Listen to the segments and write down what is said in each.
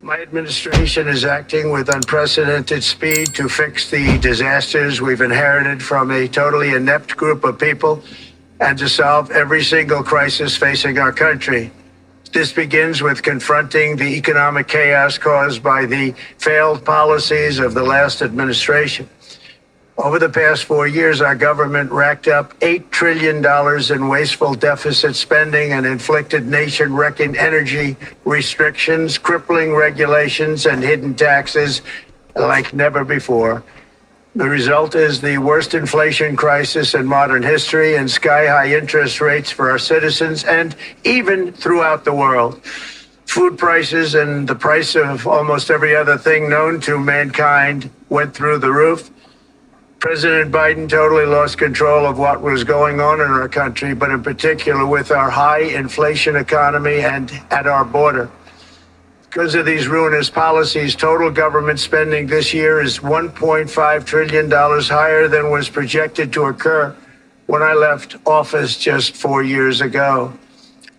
My administration is acting with unprecedented speed to fix the disasters we've inherited from a totally inept group of people and to solve every single crisis facing our country. This begins with confronting the economic chaos caused by the failed policies of the last administration. Over the past 4 years, our government racked up $8 trillion in wasteful deficit spending and inflicted nation-wrecking energy restrictions, crippling regulations, and hidden taxes like never before. The result is the worst inflation crisis in modern history and sky-high interest rates for our citizens and even throughout the world. Food prices and the price of almost every other thing known to mankind went through the roof. President Biden totally lost control of what was going on in our country, but in particular with our high inflation economy and at our border. Because of these ruinous policies, total government spending this year is $1.5 trillion higher than was projected to occur when I left office just 4 years ago.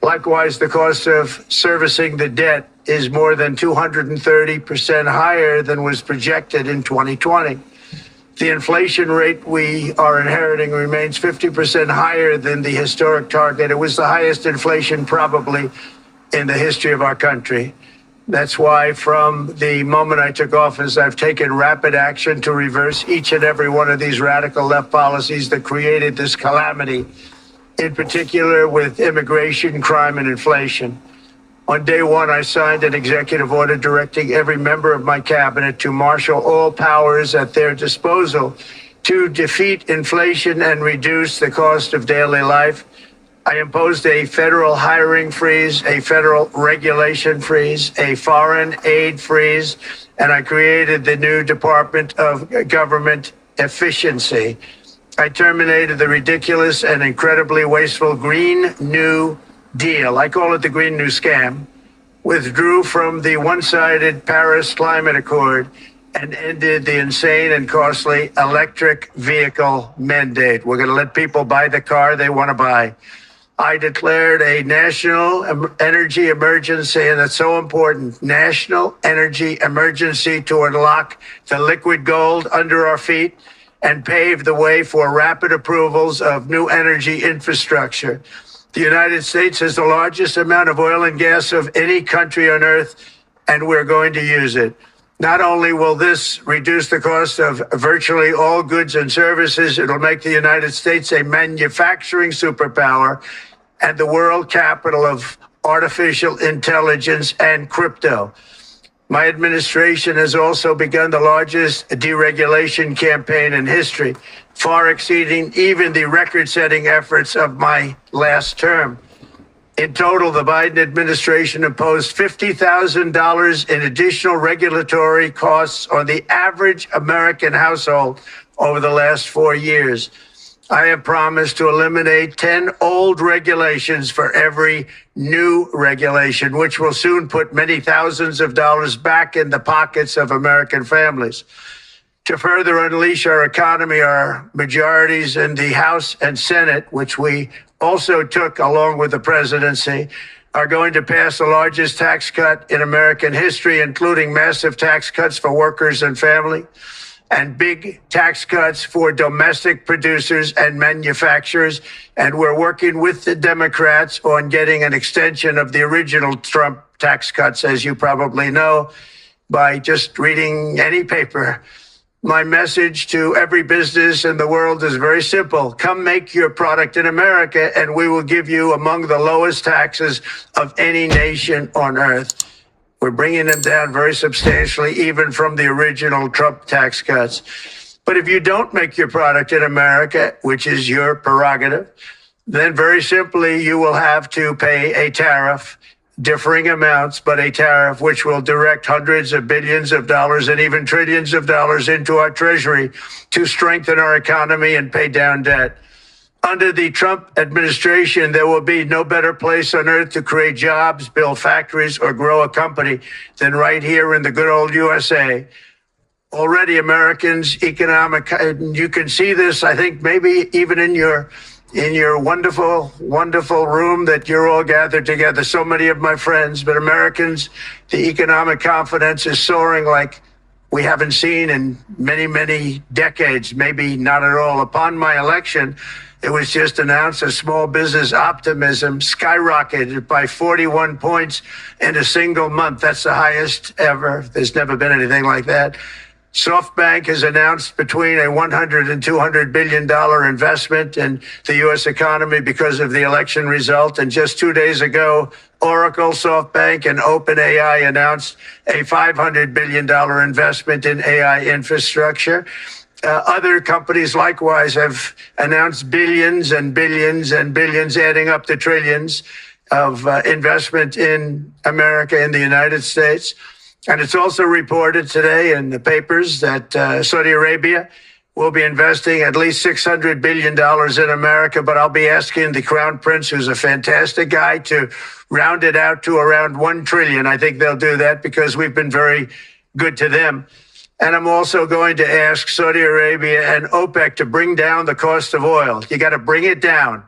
Likewise, the cost of servicing the debt is more than 230% higher than was projected in 2020. The inflation rate we are inheriting remains 50% higher than the historic target. It was the highest inflation probably in the history of our country. That's why from the moment I took office, I've taken rapid action to reverse each and every one of these radical left policies that created this calamity, in particular with immigration, crime, and inflation. On day one, I signed an executive order directing every member of my cabinet to marshal all powers at their disposal to defeat inflation and reduce the cost of daily life. I imposed a federal hiring freeze, a federal regulation freeze, a foreign aid freeze, and I created the new Department of Government Efficiency. I terminated the ridiculous and incredibly wasteful Green New Deal. I call it the Green New Scam. Withdrew from the one-sided Paris Climate Accord and ended the insane and costly electric vehicle mandate. We're going to let people buy the car they want to buy. I declared a national energy emergency, and that's so important, national energy emergency to unlock the liquid gold under our feet and pave the way for rapid approvals of new energy infrastructure. The United States has the largest amount of oil and gas of any country on earth, and we're going to use it. Not only will this reduce the cost of virtually all goods and services, it'll make the United States a manufacturing superpower and the world capital of artificial intelligence and crypto. My administration has also begun the largest deregulation campaign in history, far exceeding even the record-setting efforts of my last term. In total, the Biden administration imposed $50,000 in additional regulatory costs on the average American household over the last 4 years. I have promised to eliminate 10 old regulations for every new regulation, which will soon put many thousands of dollars back in the pockets of American families. To further unleash our economy, our majorities in the House and Senate, which we also took along with the presidency, are going to pass the largest tax cut in American history, including massive tax cuts for workers and family, and big tax cuts for domestic producers and manufacturers. And we're working with the Democrats on getting an extension of the original Trump tax cuts, as you probably know, by just reading any paper. My message to every business in the world is very simple. Come make your product in America, and we will give you among the lowest taxes of any nation on earth. We're bringing them down very substantially, even from the original Trump tax cuts. But if you don't make your product in America, which is your prerogative, then very simply you will have to pay a tariff, differing amounts, but a tariff which will direct hundreds of billions of dollars and even trillions of dollars into our treasury to strengthen our economy and pay down debt. Under the Trump administration, there will be no better place on earth to create jobs, build factories, or grow a company than right here in the good old USA. Already Americans' economic, you can see this, I think, maybe even in your in your wonderful, wonderful room that you're all gathered together. So many of my friends, but Americans, the economic confidence is soaring like we haven't seen in many, many decades, maybe not at all. Upon my election, it was just announced that small business optimism skyrocketed by 41 points in a single month. That's the highest ever. There's never been anything like that. SoftBank has announced between a $100 and $200 billion investment in the U.S. economy because of the election result. And just 2 days ago, Oracle, SoftBank, and OpenAI announced a $500 billion investment in AI infrastructure. Other companies likewise have announced billions and billions and billions, adding up to trillions of investment in America, in the United States. And it's also reported today in the papers that Saudi Arabia will be investing at least $600 billion in America. But I'll be asking the Crown Prince, who's a fantastic guy, to round it out to around $1 trillion. I think they'll do that because we've been very good to them. And I'm also going to ask Saudi Arabia and OPEC to bring down the cost of oil. You got to bring it down,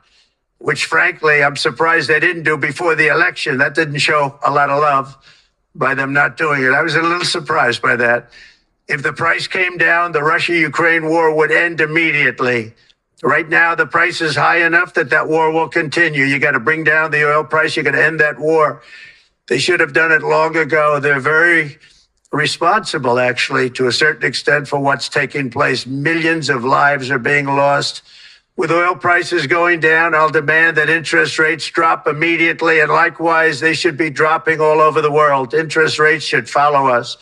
which frankly, I'm surprised they didn't do before the election. That didn't show a lot of love by them not doing it. I was a little surprised by that. If the price came down, the Russia-Ukraine war would end immediately. Right now, the price is high enough that that war will continue. You got to bring down the oil price. You got to end that war. They should have done it long ago. They're very responsible, actually, to a certain extent for what's taking place. Millions of lives are being lost. With oil prices going down, I'll demand that interest rates drop immediately, and likewise, they should be dropping all over the world. Interest rates should follow us.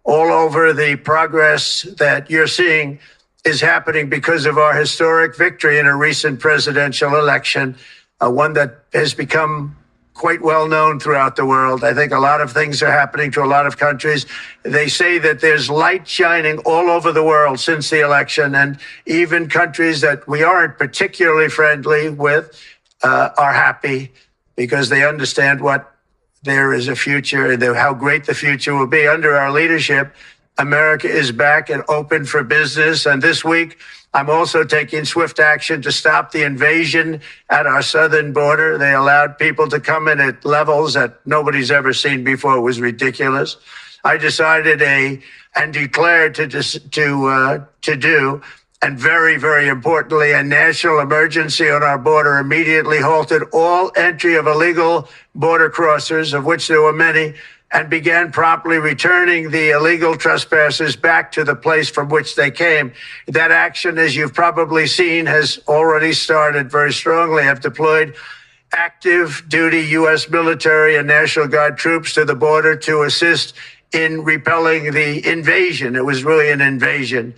All over, the progress that you're seeing is happening because of our historic victory in a recent presidential election, one that has become quite well known throughout the world. I think a lot of things are happening to a lot of countries. They say that there's light shining all over the world since the election, and even countries that we aren't particularly friendly with are happy because they understand what there is a future and how great the future will be. Under our leadership, America is back and open for business. And this week, I'm also taking swift action to stop the invasion at our southern border. They allowed people to come in at levels that nobody's ever seen before. It was ridiculous. I decided and declared to do, and very, very importantly, a national emergency on our border, immediately halted all entry of illegal border crossers, of which there were many, and began promptly returning the illegal trespassers back to the place from which they came. That action, as you've probably seen, has already started very strongly. I've deployed active duty U.S. military and National Guard troops to the border to assist in repelling the invasion. It was really an invasion.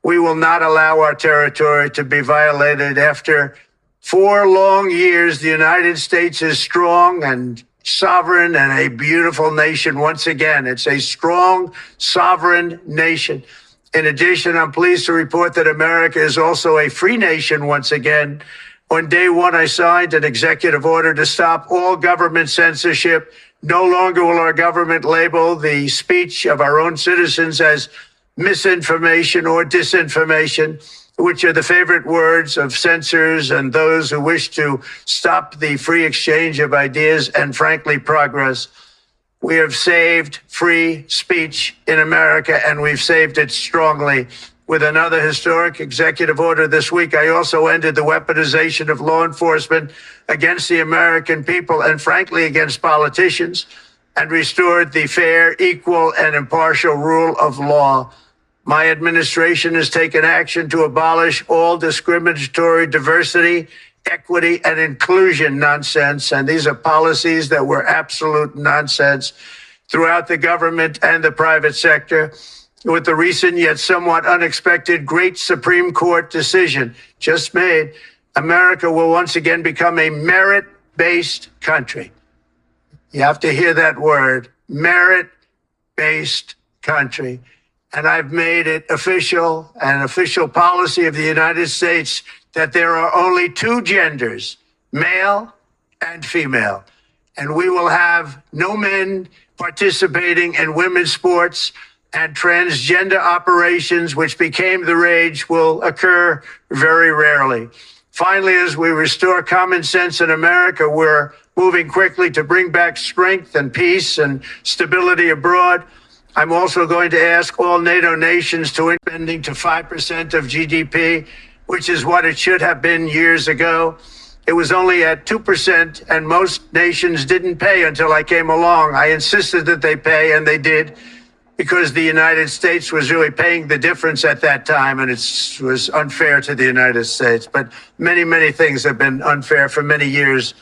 We will not allow our territory to be violated. After 4 long years, the United States is strong and sovereign and a beautiful nation. Once again, it's a strong, sovereign nation. In addition, I'm pleased to report that America is also a free nation once again. On day one, I signed an executive order to stop all government censorship. No longer will our government label the speech of our own citizens as misinformation or disinformation, which are the favorite words of censors and those who wish to stop the free exchange of ideas and, frankly, progress. We have saved free speech in America, and we've saved it strongly. With another historic executive order this week, I also ended the weaponization of law enforcement against the American people and, frankly, against politicians, and restored the fair, equal, and impartial rule of law. My administration has taken action to abolish all discriminatory diversity, equity, and inclusion nonsense. And these are policies that were absolute nonsense throughout the government and the private sector. With the recent yet somewhat unexpected great Supreme Court decision just made, America will once again become a merit-based country. You have to hear that word, merit-based country. And I've made it official, an official policy of the United States, that there are only 2 genders, male and female. And we will have no men participating in women's sports, and transgender operations, which became the rage, will occur very rarely. Finally, as we restore common sense in America, we're moving quickly to bring back strength and peace and stability abroad. I'm also going to ask all NATO nations to spending to 5% of GDP, which is what it should have been years ago. It was only at 2%, and most nations didn't pay until I came along. I insisted that they pay, and they did, because the United States was really paying the difference at that time, and it was unfair to the United States. But many, many things have been unfair for many years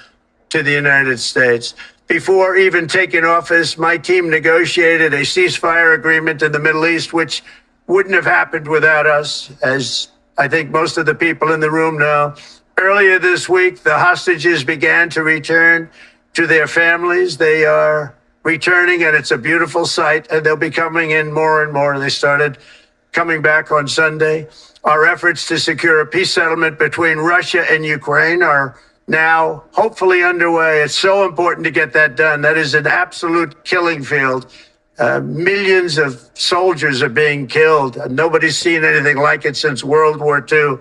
to the United States. Before even taking office, my team negotiated a ceasefire agreement in the Middle East, which wouldn't have happened without us, as I think most of the people in the room know. Earlier this week, the hostages began to return to their families. They are returning, and it's a beautiful sight, and they'll be coming in more and more. They started coming back on Sunday. Our efforts to secure a peace settlement between Russia and Ukraine are now hopefully underway. It's so important to get that done. That is an absolute killing field. Millions of soldiers are being killed. Nobody's seen anything like it since World War II.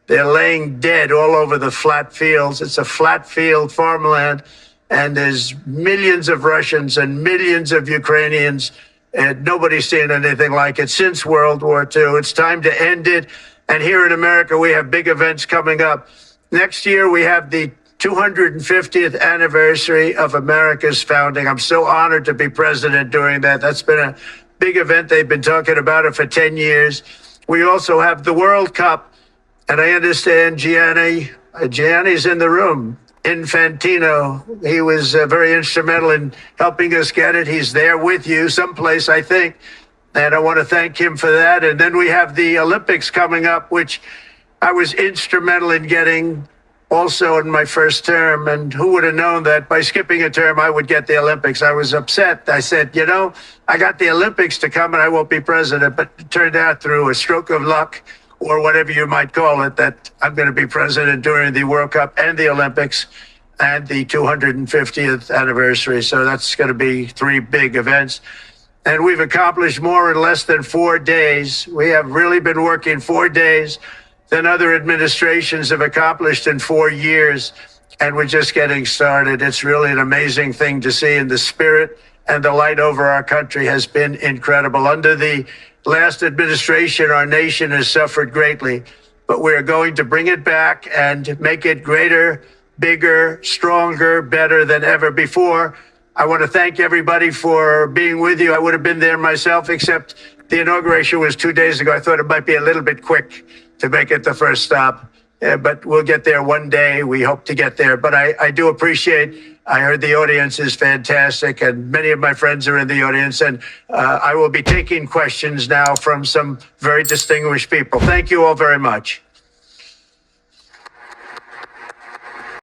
They're laying dead all over the flat fields. It's a flat field farmland. And there's millions of Russians and millions of Ukrainians, and nobody's seen anything like it since World War II. It's time to end it. And here in America, we have big events coming up. Next year, we have the 250th anniversary of America's founding. I'm so honored to be president during that. That's been a big event. They've been talking about it for 10 years. We also have the World Cup, and I understand Gianni's in the room. Infantino, he was very instrumental in helping us get it. He's there with you someplace, I think, and I want to thank him for that. And then we have the Olympics coming up, which I was instrumental in getting also in my first term. And who would have known that by skipping a term, I would get the Olympics? I was upset. I said, you know, I got the Olympics to come and I won't be president. But it turned out through a stroke of luck, or whatever you might call it, that I'm going to be president during the World Cup and the Olympics and the 250th anniversary. So that's going to be 3 big events. And we've accomplished more in less than 4 days. We have really been working 4 days than other administrations have accomplished in 4 years. And we're just getting started. It's really an amazing thing to see, and the spirit and the light over our country has been incredible. Under the last administration, our nation has suffered greatly, but we're going to bring it back and make it greater, bigger, stronger, better than ever before. I want to thank everybody for being with you. I would have been there myself, except the inauguration was 2 days ago. I thought it might be a little bit quick to make it the first stop, but we'll get there one day. We hope to get there. But I do appreciate, I heard the audience is fantastic, and many of my friends are in the audience, and I will be taking questions now from some very distinguished people. Thank you all very much.